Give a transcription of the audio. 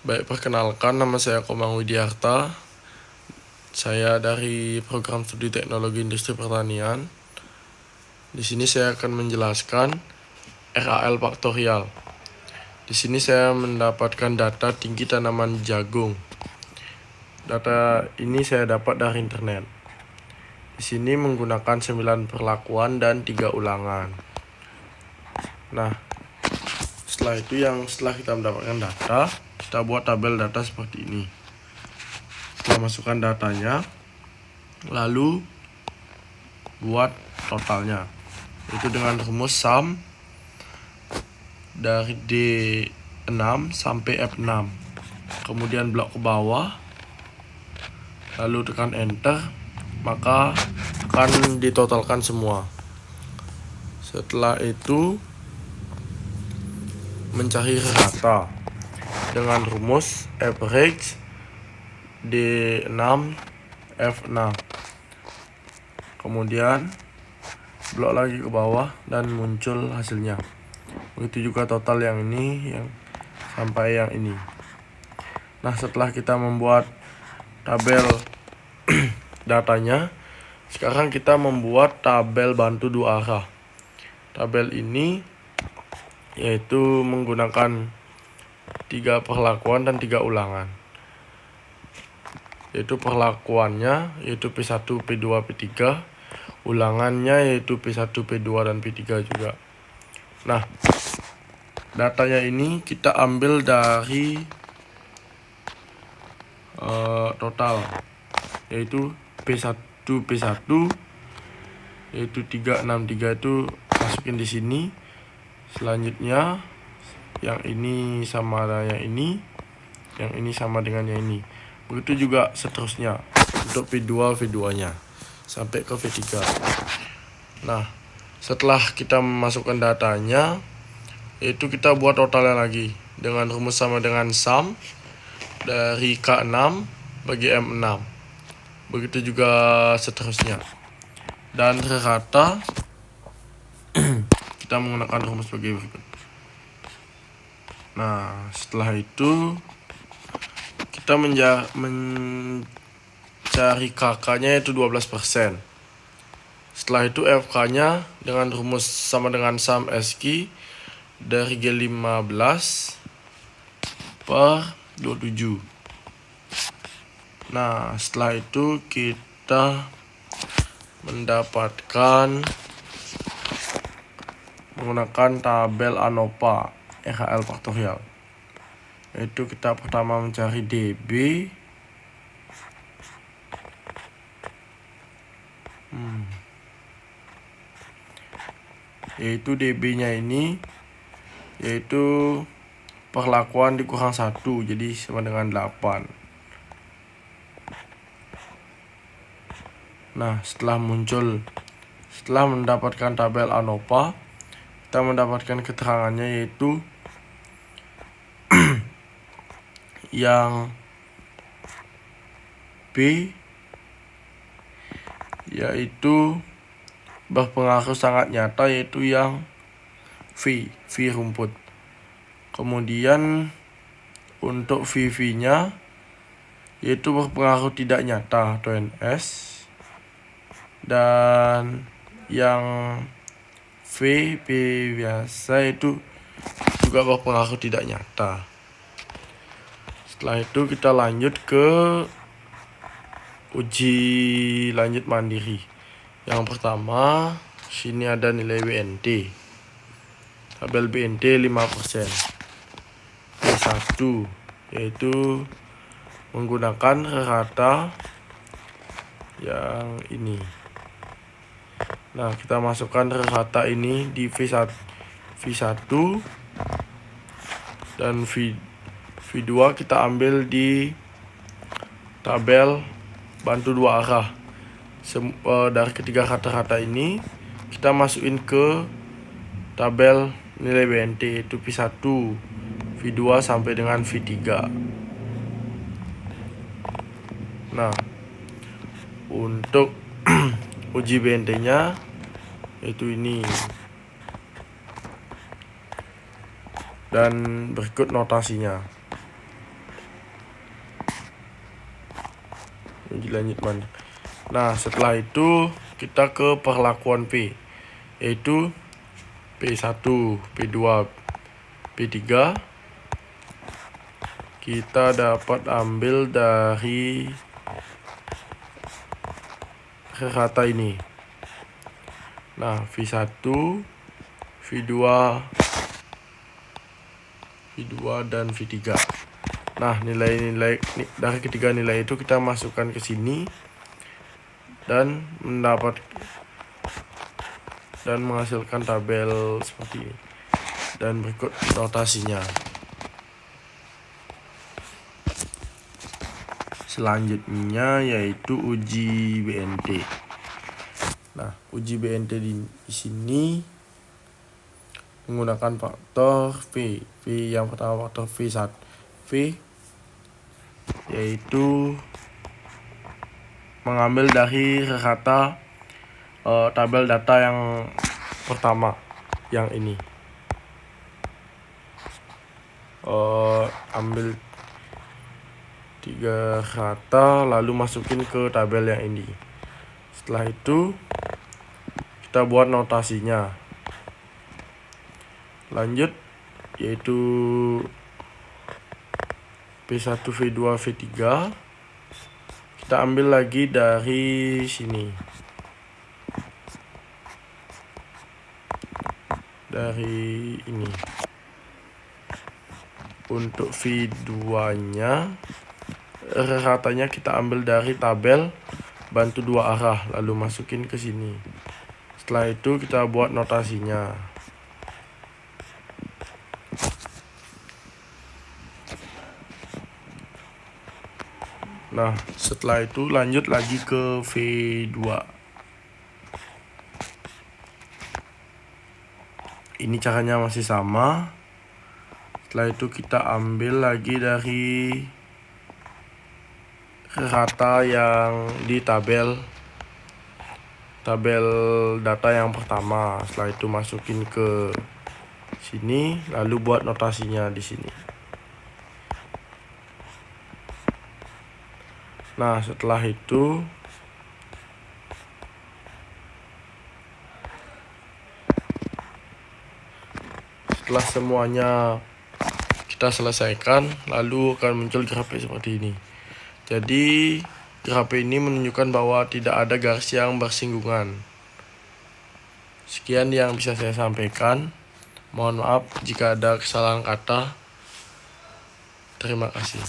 Baik, perkenalkan, nama saya Komang Widiarta. Saya dari Program Studi Teknologi Industri Pertanian. Di sini saya akan menjelaskan RAL faktorial. Di sini saya mendapatkan data tinggi tanaman jagung. Data ini saya dapat dari internet. Di sini menggunakan 9 perlakuan dan 3 ulangan. Nah, setelah kita mendapatkan data, kita buat tabel data seperti ini. Setelah masukkan datanya, lalu buat totalnya, itu dengan rumus sum dari D6 sampai F6, kemudian blok ke bawah, lalu tekan enter, maka akan ditotalkan semua. Setelah itu mencari rata dengan rumus average D6 F6, kemudian blok lagi ke bawah dan muncul hasilnya. Begitu juga total yang ini, yang sampai yang ini. Nah, setelah kita membuat tabel datanya, sekarang kita membuat tabel bantu dua arah. Tabel ini yaitu menggunakan 3 perlakuan dan 3 ulangan. Yaitu perlakuannya yaitu P1, P2, P3, ulangannya yaitu P1, P2 dan P3 juga. Nah, datanya ini kita ambil dari total, yaitu P1 yaitu 363 itu masukin di sini. Selanjutnya yang ini sama dengan yang ini sama dengan yang ini. Begitu juga seterusnya untuk V2 V2-nya sampai ke V3. Nah, setelah kita memasukkan datanya, itu kita buat totalnya lagi dengan rumus sama dengan sum dari K6 bagi M6. Begitu juga seterusnya. Dan rata kita menggunakan rumus sebagai berikut. Nah, setelah itu kita mencari KK-nya yaitu 12%. Setelah itu FK-nya dengan rumus sama dengan sum SQ dari G15 per 27. Nah, setelah itu kita mendapatkan menggunakan tabel ANOVA RAL faktorial. Yaitu kita pertama mencari DB, yaitu DB-nya ini yaitu perlakuan dikurang 1, jadi sama dengan 8. Nah, setelah mendapatkan tabel ANOVA, kita mendapatkan keterangannya yaitu yang B yaitu berpengaruh sangat nyata, yaitu yang V rumput. Kemudian untuk VV-nya yaitu berpengaruh tidak nyata atau NS, dan yang VP biasa itu juga berpengaruh tidak nyata. Setelah itu kita lanjut ke uji lanjut mandiri. Yang pertama, sini ada nilai BNT. Tabel BNT 5%. P1 yaitu menggunakan rata yang ini. Nah, kita masukkan rata ini di V1 dan V2 kita ambil di tabel bantu dua arah. Dari ketiga rata-rata ini kita masukin ke tabel nilai BNT, itu V1, V2 sampai dengan V3. Nah, untuk uji BNT-nya yaitu ini. Dan berikut notasinya. uji lanjut mana. Nah, setelah itu kita ke perlakuan P, yaitu P1, P2, P3. Kita dapat ambil dari kata ini. Nah, V1, V2, V2 dan V3. Nah, nilai-nilai dari ketiga nilai itu kita masukkan ke sini dan menghasilkan tabel seperti ini. Dan berikut notasinya. Selanjutnya yaitu uji BNT. Nah, uji BNT di sini menggunakan faktor V. V yang pertama faktor V1. V yaitu mengambil dari kata tabel data yang pertama, yang ini. Ambil 3 kata lalu masukin ke tabel yang ini. Setelah itu kita buat notasinya. Lanjut yaitu P1, V2, V3. Kita ambil lagi dari sini. Dari ini. Untuk V2-nya katanya kita ambil dari tabel bantu dua arah lalu masukin ke sini. Setelah itu kita buat notasinya. Nah, setelah itu lanjut lagi ke V2. Ini caranya masih sama. Setelah itu kita ambil lagi dari kata yang di tabel data yang pertama. Setelah itu masukin ke sini lalu buat notasinya di sini. Nah, setelah itu setelah semuanya kita selesaikan, lalu akan muncul grafik seperti ini. Jadi grafik ini menunjukkan bahwa tidak ada garis yang bersinggungan. Sekian yang bisa saya sampaikan. Mohon maaf jika ada kesalahan kata. Terima kasih.